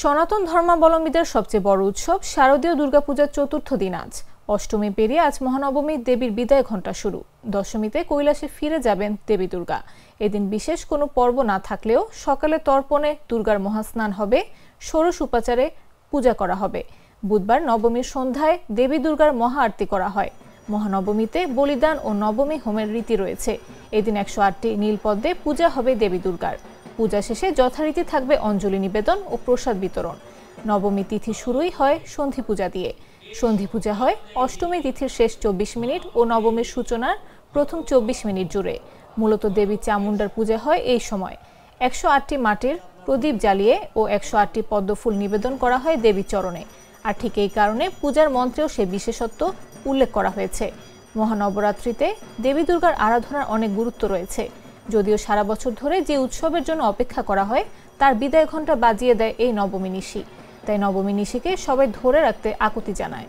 সনাতন ধর্মাবলম্বীদের সবচেয়ে বড় উৎসব শারদীয় দুর্গাপূজার চতুর্থ দিন আজ। অষ্টমী পেরিয়ে আজ মহানবমী দেবীর বিদায় ঘণ্টা শুরু। দশমীতে কৈলাসে ফিরে যাবেন দেবী দুর্গা। এদিন বিশেষ কোনো পর্ব না থাকলেও সকালে তর্পণে দুর্গার মহাস্নান হবে, ষোড়শ উপাচারে পূজা করা হবে। বুধবার নবমীর সন্ধ্যায় দেবী দুর্গার মহা আরতি করা হয়। মহানবমীতে বলিদান ও নবমী হোমের রীতি রয়েছে। এদিন 108টি নীলপদ্মে পূজা হবে দেবী দুর্গার। পূজা শেষে যথারীতি থাকবে অঞ্জলি নিবেদন ও প্রসাদ বিতরণ। নবমী তিথি শুরুই হয় সন্ধি পূজা দিয়ে। সন্ধি পূজা হয় অষ্টমী তিথির শেষ 24 মিনিট ও নবমীর সূচনার প্রথম 24 মিনিট জুড়ে। মূলত দেবী চামুণ্ডার পূজা হয় এই সময়। 108টি মাটির প্রদীপ জ্বালিয়ে ও 108টি পদ্মফুল নিবেদন করা হয় দেবীর চরণে। আর ঠিক এই কারণে পূজার মন্ত্রেও সে বিশেষত্ব উল্লেখ করা হয়েছে। মহানবরাত্রিতে দেবী দুর্গার আরাধনার অনেক গুরুত্ব রয়েছে। যদিও সারা বছর ধরে যে উৎসবের জন্য অপেক্ষা করা হয় তার বিদায় ঘণ্টা বাজিয়ে দেয় এই নবমী নিশি। তাই নবমী নিশিকে সবাই ধরে রাখতে আকুতি জানায়।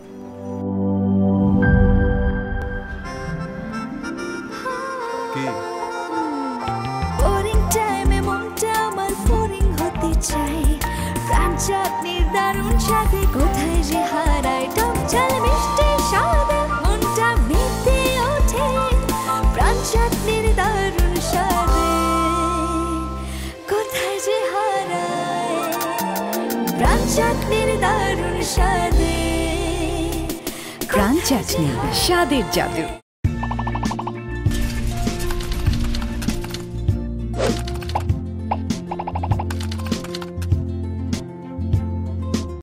প্রাণ চাটনি, স্বাদের জাদু।